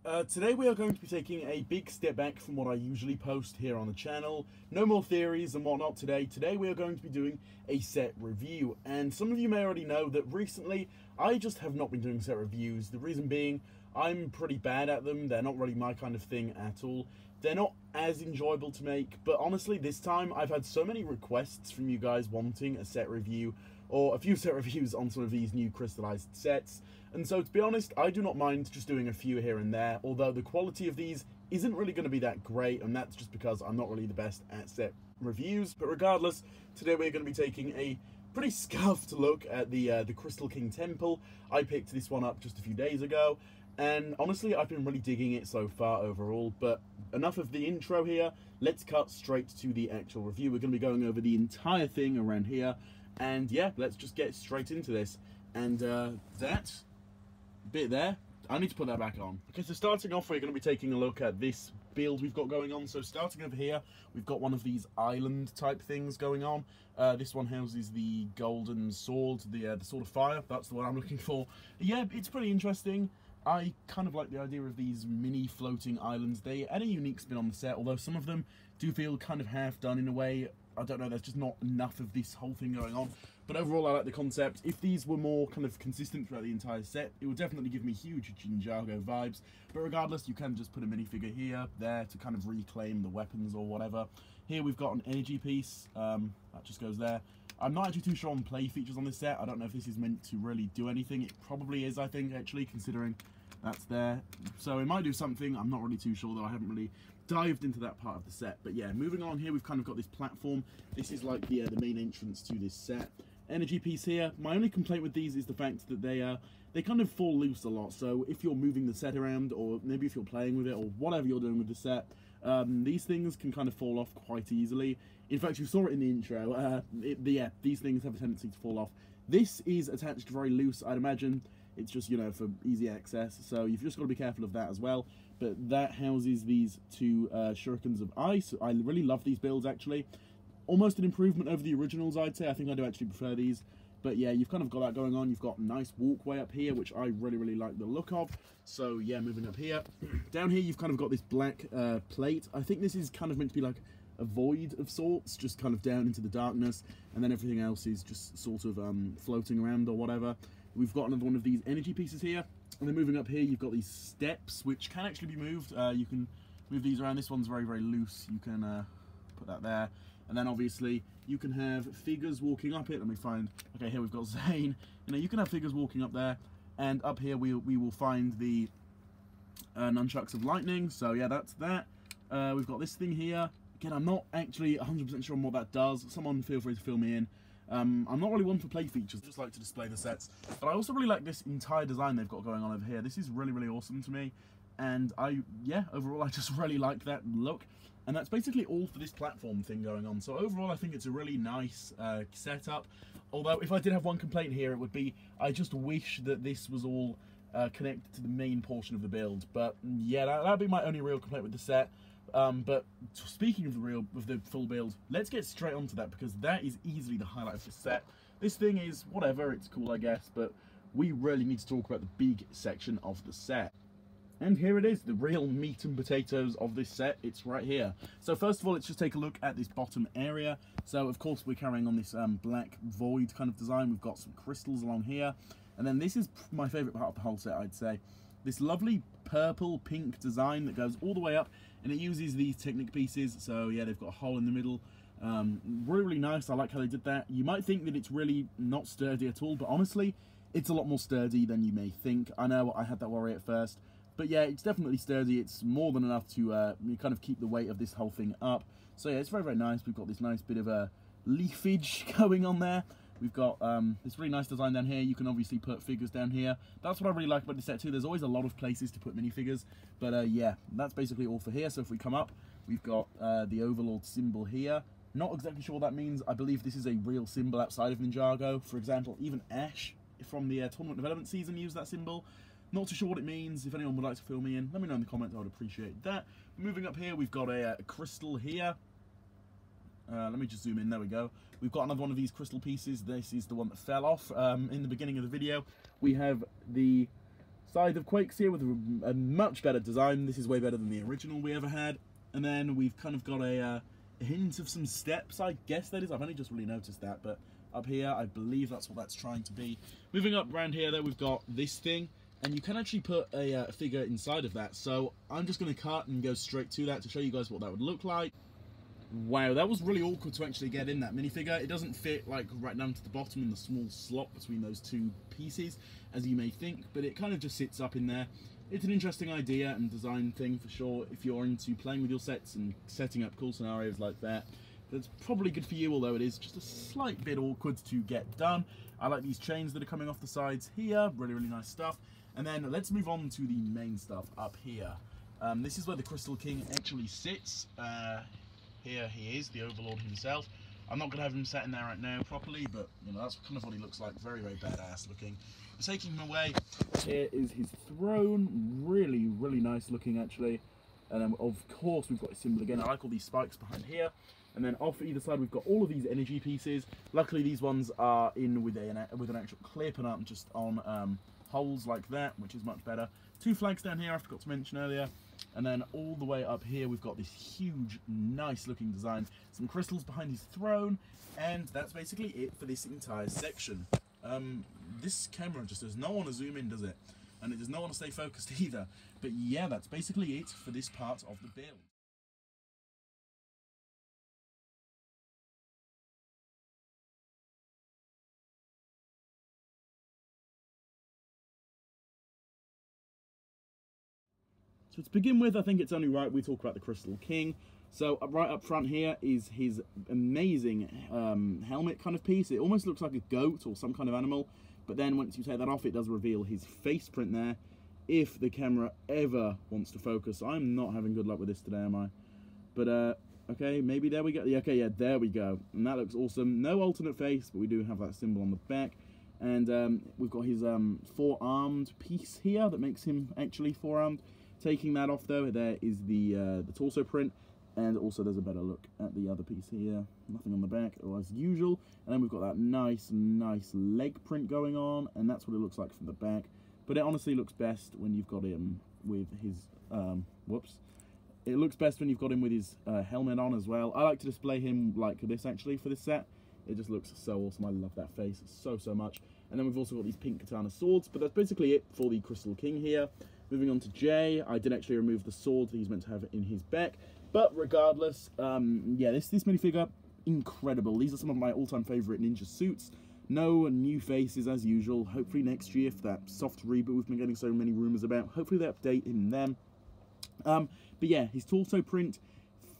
Today we are going to be taking a big step back from what I usually post here on the channel. No more theories and whatnot today. Today we are going to be doing a set review. And some of you may already know that recently I just have not been doing set reviews. The reason being, I'm pretty bad at them. They're not really my kind of thing at all. They're not as enjoyable to make, but honestly this time I've had so many requests from you guys wanting a set review or a few set reviews on some of these new crystallized sets. And so, to be honest, I do not mind just doing a few here and there, although the quality of these isn't really going to be that great, and that's just because I'm not really the best at set reviews. But regardless, today we're going to be taking a pretty scuffed look at the Crystal King Temple. I picked this one up just a few days ago, and honestly, I've been really digging it so far overall. But enough of the intro here, let's cut straight to the actual review. We're going to be going over the entire thing around here, and yeah, let's just get straight into this. And that bit there, I need to put that back on. Okay, so starting off, we're going to be taking a look at this build we've got going on. So starting over here, we've got one of these island type things going on. This one houses the golden sword, the sword of fire. That's the one I'm looking for. Yeah, it's pretty interesting. I kind of like the idea of these mini floating islands. They add a unique spin on the set, although some of them do feel kind of half done in a way. I don't know, there's just not enough of this whole thing going on. But overall, I like the concept. If these were more kind of consistent throughout the entire set, it would definitely give me huge Ninjago vibes. But regardless, you can just put a minifigure here, there, to kind of reclaim the weapons or whatever. Here we've got an energy piece, that just goes there. I'm not actually too sure on play features on this set. I don't know if this is meant to really do anything. It probably is, I think, actually, considering that's there. So it might do something. I'm not really too sure, though. I haven't really dived into that part of the set. But yeah, moving on here, we've kind of got this platform. This is like the main entrance to this set. Energy piece here. My only complaint with these is the fact that they kind of fall loose a lot. So if you're moving the set around, or maybe if you're playing with it, or whatever you're doing with the set, these things can kind of fall off quite easily. In fact, you saw it in the intro. Yeah, these things have a tendency to fall off. This is attached very loose, I'd imagine. It's just, you know, for easy access, so you've just got to be careful of that as well. But that houses these two shurikens of ice. I really love these builds, actually. Almost an improvement over the originals, I'd say. I think I do actually prefer these. But yeah, you've kind of got that going on. You've got a nice walkway up here, which I really like the look of. So yeah, moving up here. Down here, you've kind of got this black plate. I think this is kind of meant to be like a void of sorts, just kind of down into the darkness. And then everything else is just sort of floating around or whatever. We've got another one of these energy pieces here. And then moving up here, you've got these steps, which can actually be moved. You can move these around. This one's very loose. You can put that there. And then obviously you can have figures walking up it. Let me find, okay, here we've got Zane. You know, you can have figures walking up there. And up here we will find the nunchucks of lightning. So yeah, that's that. We've got this thing here. Again, I'm not actually 100% sure on what that does. Someone feel free to fill me in. I'm not really one for play features, just like to display the sets. But I also really like this entire design they've got going on over here. This is really awesome to me. And yeah, overall I just really like that look. And that's basically all for this platform thing going on. So overall I think it's a really nice setup. Although if I did have one complaint here, it would be I just wish that this was all connected to the main portion of the build. But yeah, that'd be my only real complaint with the set. But speaking of the full build, let's get straight onto that, because that is easily the highlight of this set. This thing is whatever, it's cool I guess, but we really need to talk about the big section of the set. And here it is, the real meat and potatoes of this set. It's right here. So first of all, let's just take a look at this bottom area. So of course we're carrying on this black void kind of design. We've got some crystals along here, and then this is my favourite part of the whole set, I'd say. This lovely purple pink design that goes all the way up, and it uses these Technic pieces. So yeah, they've got a hole in the middle. Really nice. I like how they did that. You might think that it's really not sturdy at all, but honestly it's a lot more sturdy than you may think. I know I had that worry at first, but yeah, it's definitely sturdy. It's more than enough to kind of keep the weight of this whole thing up. So yeah, it's very nice. We've got this nice bit of leafage going on there. We've got this really nice design down here. You can obviously put figures down here. That's what I really like about the set too. There's always a lot of places to put minifigures. But yeah, that's basically all for here. So if we come up, we've got the Overlord Symbol here. Not exactly sure what that means. I believe this is a real symbol outside of Ninjago. For example, even Ash from the Tournament Development season used that symbol. Not too sure what it means. If anyone would like to fill me in, let me know in the comments. I would appreciate that. Moving up here, we've got a crystal here. Let me just zoom in. There we go. We've got another one of these crystal pieces. This is the one that fell off in the beginning of the video. We have the side of Quakes here with a much better design. This is way better than the original we ever had. And then we've kind of got a hint of some steps, I guess that is. I've only just really noticed that, but up here, I believe that's what that's trying to be. Moving up around here, though, we've got this thing, and you can actually put a figure inside of that. So I'm just going to cut and go straight to that to show you guys what that would look like. Wow, that was really awkward to actually get in that minifigure. It doesn't fit like right down to the bottom in the small slot between those two pieces, as you may think, but it kind of just sits up in there. It's an interesting idea and design thing for sure. If you're into playing with your sets and setting up cool scenarios like that, that's probably good for you, although it is just a slight bit awkward to get done. I like these chains that are coming off the sides here, really, really nice stuff. And then let's move on to the main stuff up here. This is where the Crystal King actually sits. Here he is, the Overlord himself. I'm not going to have him sat in there right now properly, but you know, that's kind of what he looks like. Very, very badass looking. Taking him away, here is his throne. Really, really nice looking actually. And then of course we've got his symbol again. I like all these spikes behind here. And then off either side we've got all of these energy pieces. Luckily these ones are in with an actual clip and aren't just on holes like that, which is much better. Two flags down here I forgot to mention earlier. And then all the way up here we've got this huge, nice looking design. Some crystals behind his throne. And that's basically it for this entire section. This camera just does not want to zoom in, does it? And it does not want to stay focused either. But yeah, that's basically it for this part of the build. So to begin with, I think it's only right we talk about the Crystal King. So right up front here is his amazing helmet kind of piece. It almost looks like a goat or some kind of animal. But then once you take that off, it does reveal his face print there. If the camera ever wants to focus. I'm not having good luck with this today, am I? But, okay, maybe there we go. Okay, yeah, there we go. And that looks awesome. No alternate face, but we do have that symbol on the back. And we've got his four-armed piece here that makes him actually four-armed. Taking that off, though, there is the torso print. And also there's a better look at the other piece here. Nothing on the back, or as usual. And then we've got that nice leg print going on. And that's what it looks like from the back. But it honestly looks best when you've got him with his... It looks best when you've got him with his helmet on as well. I like to display him like this, actually, for this set. It just looks so awesome. I love that face so much. And then we've also got these pink katana swords. But that's basically it for the Crystal King here. Moving on to Jay. I did actually remove the sword that he's meant to have in his back. But regardless, yeah, this minifigure, incredible. These are some of my all-time favourite ninja suits. No new faces as usual. Hopefully next year, for that soft reboot we've been getting so many rumours about, hopefully they update in them. But yeah, his torso print,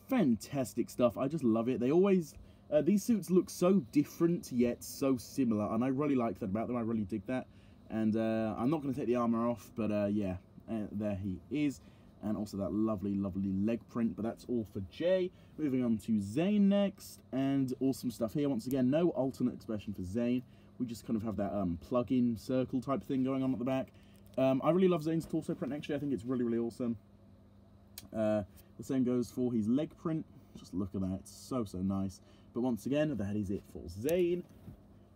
fantastic stuff. I just love it. They always, these suits look so different yet so similar, and I really like that about them. I really dig that. And I'm not going to take the armour off, but yeah, there he is. And also that lovely leg print, but that's all for Jay. Moving on to Zayn next, and awesome stuff here. Once again, no alternate expression for Zayn. We just kind of have that plug-in circle type thing going on at the back. I really love Zayn's torso print, actually. I think it's really awesome. The same goes for his leg print. Just look at that, it's so nice. But once again, that is it for Zayn.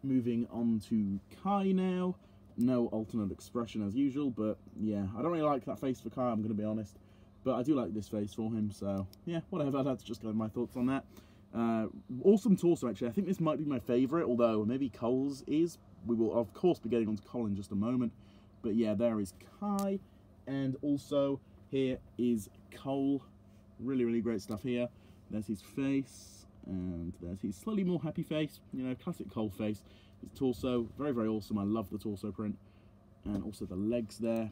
Moving on to Kai now. No alternate expression as usual, but yeah, I don't really like that face for Kai, I'm going to be honest. But I do like this face for him, so yeah, whatever, that's just kind of my thoughts on that. Awesome torso, actually. I think this might be my favourite, although maybe Cole's is. We will, of course, be getting on to Cole in just a moment. But yeah, there is Kai, and also here is Cole. Really great stuff here. There's his face, and there's his slightly more happy face, you know, classic Cole face. His torso, very awesome. I love the torso print, and also the legs there.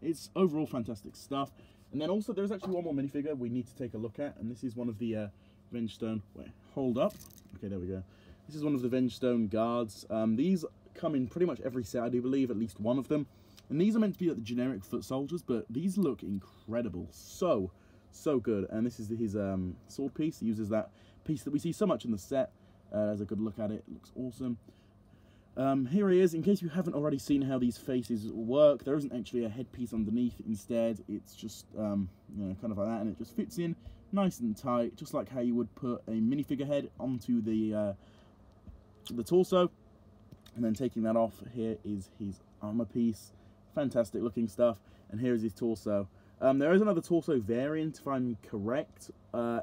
It's overall fantastic stuff. And then also there's actually one more minifigure we need to take a look at, and this is one of the Venge Stone. Wait, hold up. Okay, there we go. This is one of the Venge Stone guards. These come in pretty much every set, I do believe, at least one of them. And these are meant to be like the generic foot soldiers, but these look incredible. So good. And this is his sword piece. He uses that piece that we see so much in the set. There's a good look at it. It looks awesome. Here he is. In case you haven't already seen how these faces work, there isn't actually a headpiece underneath. Instead, it's just, you know, kind of like that, and it just fits in nice and tight, just like how you would put a minifigure head onto the torso. And then taking that off, here is his armor piece. fantastic looking stuff. And here is his torso. There is another torso variant, if I'm correct,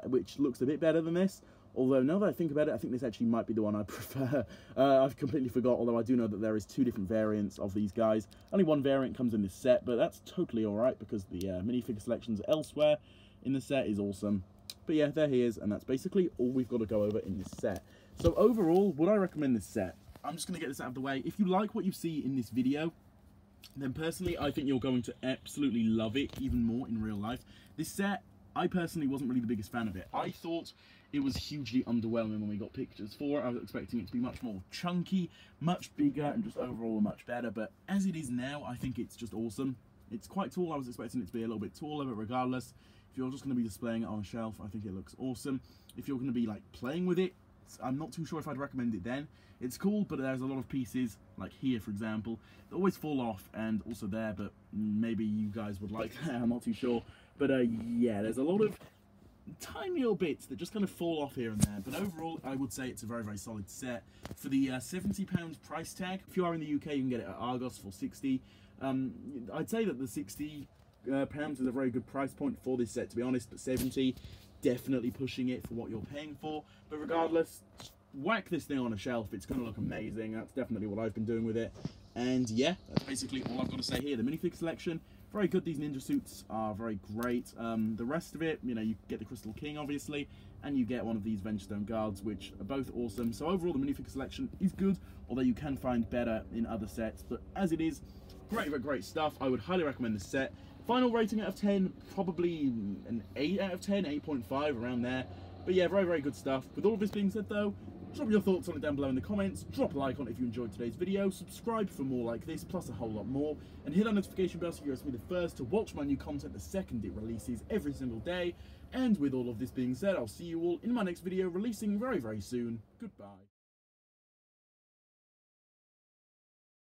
which looks a bit better than this. Although, now that I think about it, I think this actually might be the one I prefer. I've completely forgot, although I do know that there is 2 different variants of these guys. Only 1 variant comes in this set, but that's totally alright, because the minifigure selections elsewhere in the set is awesome. But yeah, there he is, and that's basically all we've got to go over in this set. So overall, would I recommend this set? I'm just going to get this out of the way. If you like what you see in this video, then personally, I think you're going to absolutely love it even more in real life. This set, I personally wasn't really the biggest fan of it. I thought it was hugely underwhelming when we got pictures for it. I was expecting it to be much more chunky, much bigger, and just overall much better. But as it is now, I think it's just awesome. It's quite tall. I was expecting it to be a little bit taller, but regardless, if you're just going to be displaying it on a shelf, I think it looks awesome. If you're going to be like playing with it, I'm not too sure if I'd recommend it then. It's cool, but there's a lot of pieces, like here for example, that always fall off, and also there, but maybe you guys would like that, I'm not too sure. But yeah, there's a lot of tiny little bits that just kind of fall off here and there, but overall I would say it's a very, very solid set. For the £70 price tag, if you are in the UK, you can get it at Argos for 60. I'd say that the £60 is a very good price point for this set, to be honest, but 70, definitely pushing it for what you're paying for. But regardless, whack this thing on a shelf, it's going to look amazing. That's definitely what I've been doing with it. And yeah, that's basically all I've got to say here. The minifig selection, very good. These ninja suits are very great. The rest of it, you know, you get the Crystal King obviously, and you get one of these Venge Stone guards, which are both awesome. So overall the minifig selection is good, although you can find better in other sets. But as it is, great stuff. I would highly recommend this set. Final rating out of 10, probably an 8 out of 10, 8.5, around there. But yeah, very, very good stuff. With all of this being said though, drop your thoughts on it down below in the comments, drop a like on it if you enjoyed today's video, subscribe for more like this, plus a whole lot more, and hit that notification bell so you're to be the first to watch my new content the second it releases every single day. And with all of this being said, I'll see you all in my next video, releasing very, very soon. Goodbye.